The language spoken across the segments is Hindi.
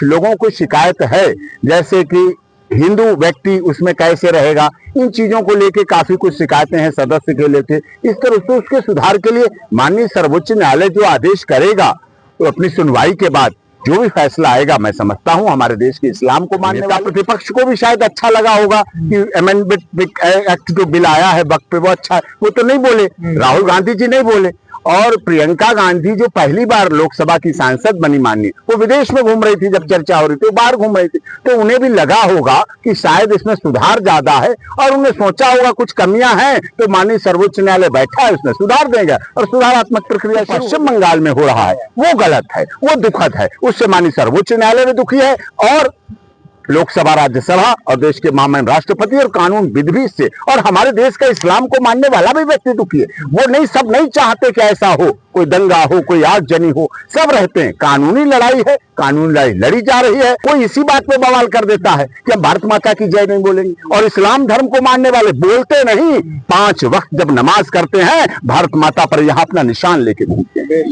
लोगों को शिकायत है, जैसे कि हिंदू व्यक्ति उसमें कैसे रहेगा, इन चीजों को लेके काफी कुछ शिकायतें हैं सदस्य के लेके। इस तरह से उसके सुधार के लिए माननीय सर्वोच्च न्यायालय जो आदेश करेगा, तो अपनी सुनवाई के बाद जो भी फैसला आएगा, मैं समझता हूं हमारे देश के इस्लाम को मानने वाले प्रतिपक्ष को भी शायद अच्छा लगा होगा कि अमेंडमेंट एक्ट जो बिल आया है वक्त पे, वो अच्छा है। वो तो नहीं बोले, राहुल गांधी जी नहीं बोले, और प्रियंका गांधी जो पहली बार लोकसभा की सांसद बनी माननीय, वो विदेश में घूम रही थी, जब चर्चा हो रही थी वो बाहर घूम रही थी, तो उन्हें भी लगा होगा कि शायद इसमें सुधार ज्यादा है, और उन्हें सोचा होगा कुछ कमियां हैं, तो माननीय सर्वोच्च न्यायालय बैठा है, उसमें सुधार देगा, और सुधारात्मक प्रक्रिया पश्चिम बंगाल में हो रहा है वो गलत है, वो दुखद है, उससे माननीय सर्वोच्च न्यायालय भी दुखी है, और लोकसभा, राज्यसभा और देश के महामहिम राष्ट्रपति और कानून विद भी इससे, और हमारे देश का इस्लाम को मानने वाला भी व्यक्ति दुखी है। वो नहीं, सब नहीं चाहते कि ऐसा हो, कोई दंगा हो, कोई आगजनी हो, सब रहते हैं। कानूनी लड़ाई है, कानूनी लड़ाई लड़ी जा रही है। कोई इसी बात पे बवाल कर देता है कि हम भारत माता की जय नहीं बोलेंगे, और इस्लाम धर्म को मानने वाले बोलते नहीं, 5 वक्त जब नमाज करते हैं भारत माता पर यहाँ अपना निशान लेके घूमते हैं,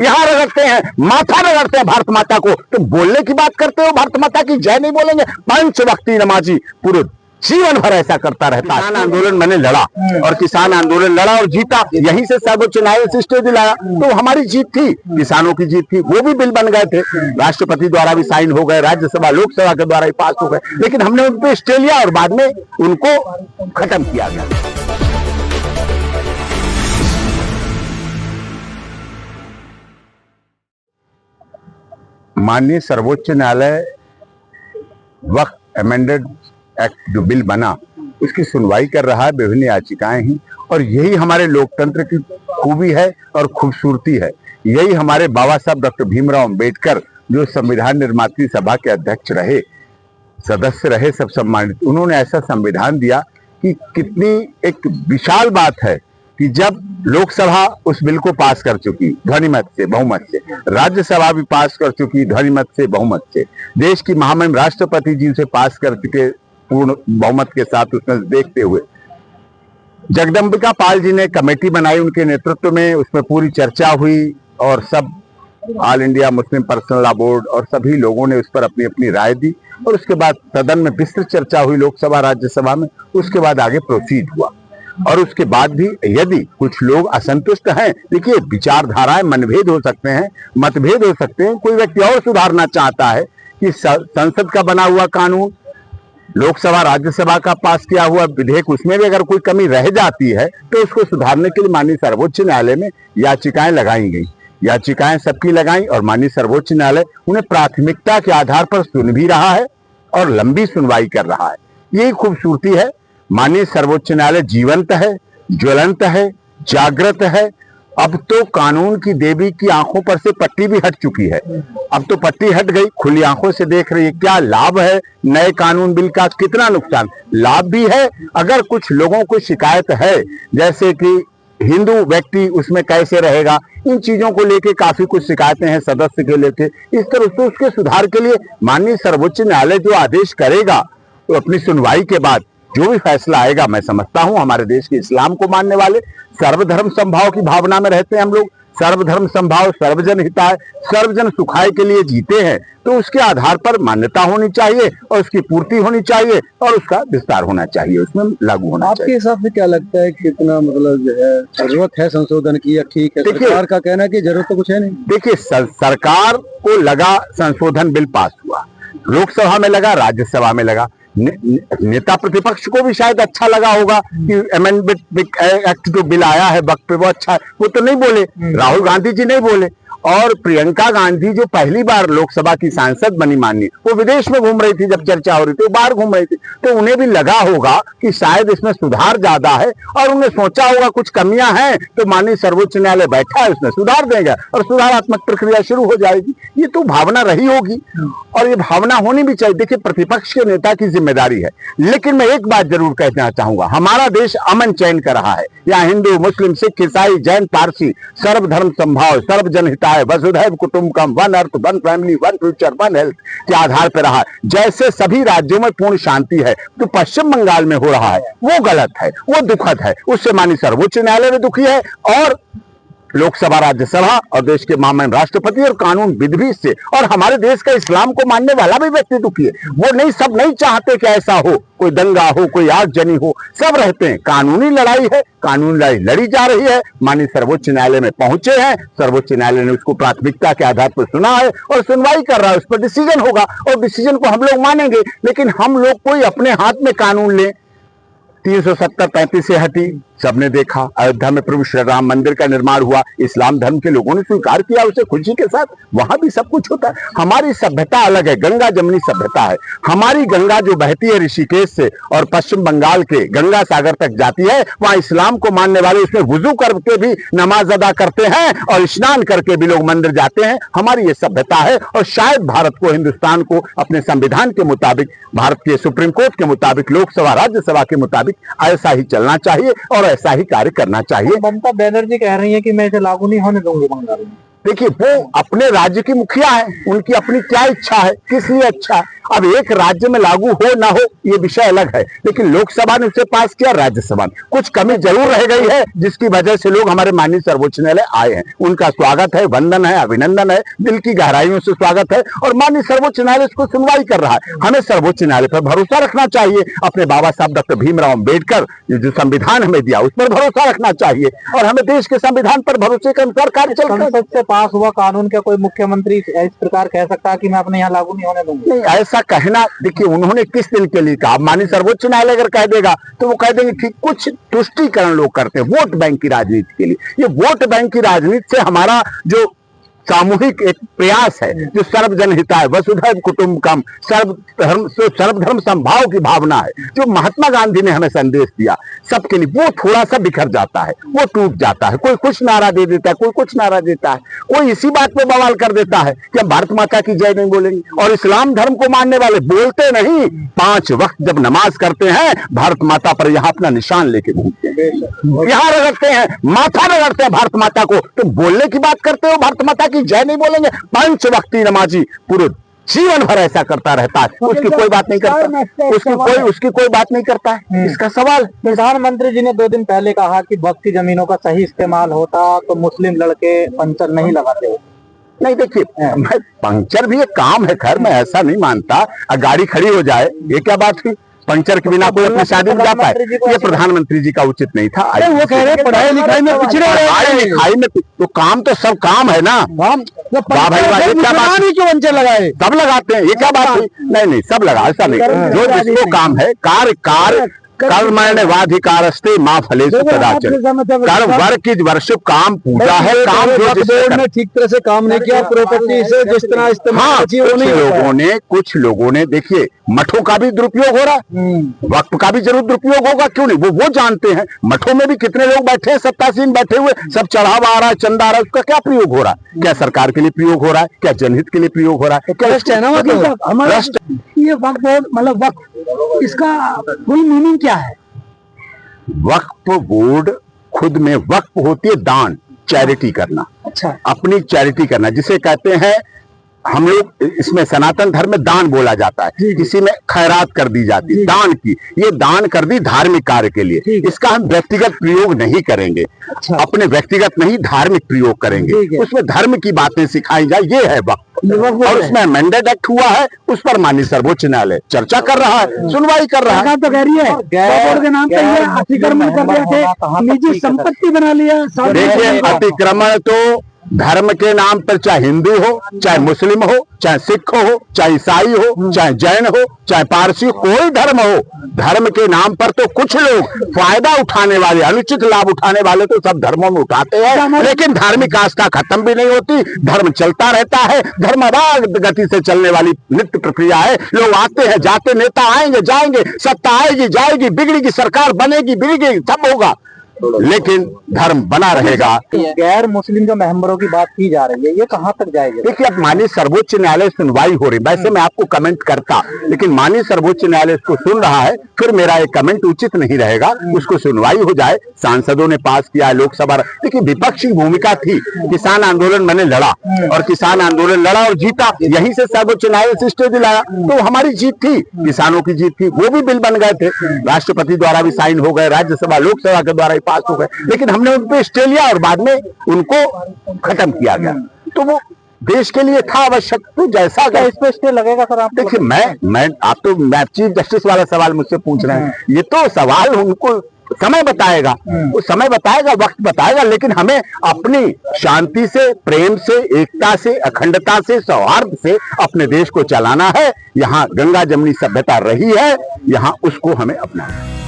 यहाँ रगड़ते हैं, माथा रगड़ते हैं भारत माता को। तो बोलने की बात करते हो, भारत माता की जय नहीं बोलेंगे। 5 वक्ती नमाजी पूरे जीवन भर ऐसा करता रहता है। किसान आंदोलन मैंने लड़ा, और किसान आंदोलन लड़ा और जीता, यहीं से सर्वोच्च न्यायालय से स्टे दिलाया, तो हमारी जीत थी, किसानों की जीत थी। वो भी बिल बन गए थे, राष्ट्रपति द्वारा भी साइन हो गए, राज्यसभा लोकसभा के द्वारा भी पास हो गए, लेकिन हमने उन पे स्टे लिया और बाद में उनको खत्म किया गया। माननीय सर्वोच्च न्यायालय वक्त अमेंडेड एक्ट जो बिल बना, उसकी सुनवाई कर रहा है, विभिन्न याचिकाएं हैं, और यही हमारे लोकतंत्र की खूबी है और खूबसूरती है। यही हमारे बाबा साहब डॉक्टर भीमराव अंबेडकर, जो संविधान निर्मात्री सभा के अध्यक्ष रहे, सदस्य रहे, सब सम्मानित, उन्होंने ऐसा संविधान दिया कि कितनी एक विशाल बात है कि जब लोकसभा उस बिल को पास कर चुकी ध्वनिमत से, बहुमत से, राज्यसभा भी पास कर चुकी ध्वनिमत से, बहुमत से, देश की महामहिम राष्ट्रपति जी उसे पास कर चुके पूर्ण बहुमत के साथ, उसमें देखते हुए जगदम्बिका पाल जी ने कमेटी बनाई उनके नेतृत्व में, उसमें पूरी चर्चा हुई, और सब all India Muslim personal law board और सभी लोगों ने उस पर अपनी अपनी राय दी, और उसके बाद सदन में विस्तृत चर्चा हुई, लोकसभा राज्यसभा में, उसके बाद आगे प्रोसीड हुआ। और उसके बाद भी यदि कुछ लोग असंतुष्ट हैं, देखिए विचारधाराएं मनभेद हो सकते हैं, मतभेद हो सकते हैं, कोई व्यक्ति और सुधारना चाहता है कि संसद का बना हुआ कानून, लोकसभा राज्यसभा का पास किया हुआ विधेयक, उसमें भी अगर कोई कमी रह जाती है तो उसको सुधारने के लिए माननीय सर्वोच्च न्यायालय में याचिकाएं लगाई गई, याचिकाएं सबकी लगाई, और माननीय सर्वोच्च न्यायालय उन्हें प्राथमिकता के आधार पर सुन भी रहा है और लंबी सुनवाई कर रहा है। यही खूबसूरती है। माननीय सर्वोच्च न्यायालय जीवंत है, ज्वलंत है, जागृत है। अब तो कानून की देवी की आंखों पर से पट्टी भी हट चुकी है, अब तो पट्टी हट गई, खुली आंखों से देख रही है क्या लाभ है नए कानून बिल का, कितना नुकसान। लाभ भी है, अगर कुछ लोगों को शिकायत है, जैसे कि हिंदू व्यक्ति उसमें कैसे रहेगा, इन चीजों को लेके काफी कुछ शिकायतें हैं सदस्य के लेके। इस तरह से उसके सुधार के लिए माननीय सर्वोच्च न्यायालय जो आदेश करेगा, तो अपनी सुनवाई के बाद जो भी फैसला आएगा, मैं समझता हूं हमारे देश के इस्लाम को मानने वाले सर्वधर्म समभाव की भावना में रहते हैं हम लोग। सर्वधर्म समभाव, सर्वजन हिताय, सर्वजन सुखाय के लिए जीते हैं, तो उसके आधार पर मान्यता होनी चाहिए और उसकी पूर्ति होनी चाहिए और उसका विस्तार होना चाहिए, उसमें लागू होना चाहिए। आपके हिसाब से क्या लगता है कितना मतलब जो है जरूरत है संशोधन की, या ठीक है? सरकार का कहना है कि जरूरत तो कुछ है नहीं। देखिए, सरकार को लगा संशोधन बिल पास हुआ, लोकसभा में लगा, राज्यसभा में लगा, नेता प्रतिपक्ष को भी शायद अच्छा लगा होगा कि अमेंडमेंट एक्ट जो बिल आया है वक्त पे, वो अच्छा है। वो तो नहीं बोले, राहुल गांधी जी नहीं बोले, और प्रियंका गांधी जो पहली बार लोकसभा की सांसद बनी माननीय, वो विदेश में घूम रही थी, जब चर्चा हो रही थी वो बाहर घूम रही थी, तो उन्हें भी लगा होगा कि शायद इसमें सुधार ज्यादा है, और उन्हें सोचा होगा कुछ कमियां हैं, तो माननीय सर्वोच्च न्यायालय बैठा है, उसमें सुधार देगा और सुधारात्मक प्रक्रिया शुरू हो जाएगी। ये तो भावना रही होगी और ये भावना होनी भी चाहिए। देखिए, प्रतिपक्ष के नेता की जिम्मेदारी है, लेकिन मैं एक बात जरूर कहना चाहूंगा, हमारा देश अमन चैन कर रहा है। यहाँ हिंदू, मुस्लिम, सिख, ईसाई, जैन, पारसी, सर्वधर्म समभाव, सर्वजन हिताय, वसुधैव कुटुंबकम, one earth, one family, one future, one health के आधार पर रहा। जैसे सभी राज्यों में पूर्ण शांति है, तो पश्चिम बंगाल में हो रहा है वो गलत है, वो दुखद है, उससे माननीय सर्वोच्च न्यायालय भी दुखी है और लोकसभा राज्यसभा और देश के महामहिम राष्ट्रपति और कानून विद भी इससे, और हमारे देश का इस्लाम को मानने वाला भी व्यक्ति दुखी है। वो नहीं, सब नहीं चाहते कि ऐसा हो, कोई दंगा हो, कोई आगजनी हो, सब रहते हैं। कानूनी लड़ाई है, कानूनी लड़ाई लड़ी जा रही है। माननीय सर्वोच्च न्यायालय में पहुंचे हैं, सर्वोच्च न्यायालय ने उसको प्राथमिकता के आधार पर सुना है और सुनवाई कर रहा है, उस पर डिसीजन होगा और डिसीजन को हम लोग मानेंगे। लेकिन हम लोग कोई अपने हाथ में कानून ले, 370-35 से हटी, सबने देखा। अयोध्या में प्रभु श्री राम मंदिर का निर्माण हुआ, इस्लाम धर्म के लोगों ने स्वीकार किया उसे खुशी के साथ, वहां भी सब कुछ होता है। हमारी सभ्यता अलग है, गंगा जमनी सभ्यता है। हमारी गंगा जो बहती है ऋषिकेश से और पश्चिम बंगाल के गंगा सागर तक जाती है, वहां इस्लाम को मानने वाले उसमें वुजू करके भी नमाज अदा करते हैं और स्नान करके भी लोग मंदिर जाते हैं। हमारी ये सभ्यता है और शायद भारत को, हिंदुस्तान को अपने संविधान के मुताबिक, भारत के सुप्रीम कोर्ट के मुताबिक, लोकसभा राज्यसभा के मुताबिक ऐसा ही चलना चाहिए और ऐसा ही कार्य करना चाहिए। ममता बनर्जी कह रही है कि मैं इसे लागू नहीं होने दूंगी बंगाल में। देखिए, वो अपने राज्य की मुखिया है, उनकी अपनी क्या इच्छा है, किस लिए अच्छा है। अब एक राज्य में लागू हो ना हो ये विषय अलग है, लेकिन लोकसभा ने उसे पास किया, राज्यसभा में कुछ कमी जरूर रह गई है, जिसकी वजह से लोग हमारे माननीय सर्वोच्च न्यायालय आए हैं। उनका स्वागत है, वंदन है, अभिनंदन है, दिल की गहराइयों से स्वागत है और माननीय सर्वोच्च न्यायालय इसको सुनवाई कर रहा है। हमें सर्वोच्च न्यायालय पर भरोसा रखना चाहिए, अपने बाबा साहब डॉक्टर भीमराव अम्बेडकर जो संविधान हमें दिया उस पर भरोसा रखना चाहिए और हमें देश के संविधान पर भरोसे के अनुसार कार्य चल। संसद से पास हुआ कानून क्या कोई मुख्यमंत्री इस प्रकार कह सकता है कि मैं अपने यहाँ लागू नहीं होने दूंगा? नहीं, ऐसा कहना, देखिए उन्होंने किस दिन के लिए कहा। माननीय सर्वोच्च न्यायालय अगर कह देगा तो वो कह देंगे ठीक। कुछ तुष्टीकरण लोग करते हैं वोट बैंक की राजनीति के लिए। ये वोट बैंक की राजनीति से हमारा जो सामूहिक एक प्रयास है, जो सर्वजन हिताय, वसुधैव कुटुंबकम, सर्वधर्म संभाव की भावना है, जो महात्मा गांधी ने हमें संदेश दिया सबके लिए, वो थोड़ा सा बिखर जाता है, वो टूट जाता है। कोई कुछ नारा दे देता है, कोई कुछ नारा देता है, कोई इसी बात पे बवाल कर देता है कि हम भारत माता की जय नहीं बोलेंगे। और इस्लाम धर्म को मानने वाले बोलते नहीं, 5 वक्त जब नमाज करते हैं भारत माता पर यहाँ अपना निशान लेके घूमते हैं, यहाँ रगड़ते हैं, माथा रगड़ते हैं भारत माता को। तो बोलने की बात करते हो, भारत माता की जय नहीं बोलेंगे। 5 वक्ती नमाजी पूरे जीवन भर ऐसा करता रहता है, उसकी कोई बात नहीं करता, उसकी कोई बात नहीं करता है। इसका सवाल, प्रधानमंत्री जी ने 2 दिन पहले कहा कि वक्त की जमीनों का सही इस्तेमाल होता तो मुस्लिम लड़के पंचर नहीं लगाते। नहीं, देखिए पंचर भी एक काम है, खैर मैं ऐसा नहीं मानता। गाड़ी खड़ी हो जाए ये क्या बात हुई? पंचर के बिना कोई अपनी शादी में जाता है? ये प्रधानमंत्री जी का उचित नहीं था। वो कह रहे हैं पढ़ाई लिखाई में पिछड़े रहे, पढ़ाई लिखाई में तो काम तो सब काम है ना। वाह भाई वाह, ये क्या बात? क्यों पंचर लगाए? सब लगाते हैं, ये क्या बात हुई? नहीं सब लगा, ऐसा नहीं। जो जिसको काम है, कार्य कर्मण्येवाधिकारस्ते मां फलेषु कदाचन। कर्म वर्ग की वर्ष काम पूजा है, काम जो बोर्ड ने ठीक तरह से काम नहीं किया, प्रॉपर्टी से जिस तरह इस्तेमाल कुछ लोगों ने देखिए मठों का भी दुरुपयोग हो रहा है, वक्त का भी जरूर दुरुपयोग होगा, क्यों नहीं? वो जानते हैं। मठों में भी कितने लोग बैठे हैं, सत्तासीन बैठे हुए, सब चढ़ावा आ रहा है, चंदा आ रहा है, उसका क्या प्रयोग हो रहा है? क्या सरकार के लिए प्रयोग हो रहा है? क्या जनहित के लिए प्रयोग हो रहा है? क्या है ना? मतलब ये वक्त बोर्ड, मतलब वक्त, इसका फुल मीनिंग क्या है? वक्फ बोर्ड खुद में वक्फ होती है दान, चैरिटी करना। अच्छा, अपनी चैरिटी करना, जिसे कहते हैं हम लोग इसमें सनातन धर्म में दान बोला जाता है। किसी में खैरात कर दी जाती है, दान की। ये दान कर दी धार्मिक कार्य के लिए, इसका हम व्यक्तिगत प्रयोग नहीं करेंगे। अच्छा। अपने व्यक्तिगत नहीं, धार्मिक प्रयोग करेंगे, उसमें धर्म की बातें सिखाई जाए, ये है वक्त। और उसमें अमेंडेड एक्ट हुआ है, उस पर माननीय सर्वोच्च न्यायालय चर्चा कर रहा है, सुनवाई कर रहा है। तो कह रही है के नाम पे ये अतिक्रमण कर रहे थे, निजी संपत्ति बना लिया। देखिए, अतिक्रमण तो धर्म के नाम पर, चाहे हिंदू हो, चाहे मुस्लिम हो, चाहे सिख हो, चाहे ईसाई हो, चाहे जैन हो, चाहे पारसी, कोई धर्म हो, धर्म के नाम पर तो कुछ लोग फायदा उठाने वाले, अनुचित लाभ उठाने वाले तो सब धर्मों में उठाते हैं, लेकिन धार्मिक आस्था खत्म भी नहीं होती, धर्म चलता रहता है। धर्म अबाध गति से चलने वाली नित्य प्रक्रिया है। लोग आते हैं जाते, नेता आएंगे जाएंगे, सत्ता आएगी जाएगी, बिगड़ेगी सरकार, बनेगी बिगड़ेगी, सब होगा, लेकिन धर्म बना रहेगा। गैर मुस्लिम जो मेंबरों की बात की जा रही है, ये कहां तक जाएगी? देखिए, अब माननीय सर्वोच्च न्यायालय सुनवाई हो रही, वैसे मैं आपको कमेंट करता, लेकिन माननीय सर्वोच्च न्यायालय इसको सुन रहा है, फिर मेरा एक कमेंट उचित नहीं रहेगा। उसको सुनवाई हो जाए, सांसदों ने पास किया, लोकसभा। देखिए, विपक्ष की भूमिका थी, किसान आंदोलन मैंने लड़ा और किसान आंदोलन लड़ा और जीता, यहीं से सर्वोच्च न्यायालय से स्टे दिलाया, तो हमारी जीत थी, किसानों की जीत थी। वो भी बिल बन गए थे, राष्ट्रपति द्वारा भी साइन हो गए, राज्यसभा लोकसभा के द्वारा पास हो गए, लेकिन हमने उन पे स्टे लिया और बाद में उनको खत्म किया गया। तो वो देश के लिए था आवश्यक, तो जैसा क्या इस पे स्टे लगेगा सर? आप देखिए, मैं आप तो मैं चीफ जस्टिस वाला सवाल मुझसे पूछ रहे हैं, ये तो सवाल उनको समय बताएगा, वो समय बताएगा, वक्त बताएगा, लेकिन हमें अपनी शांति से, प्रेम से, एकता से, अखंडता से, सौहार्द से अपने देश को चलाना है। यहाँ गंगा जमनी सभ्यता रही है, यहाँ उसको हमें अपनाना है।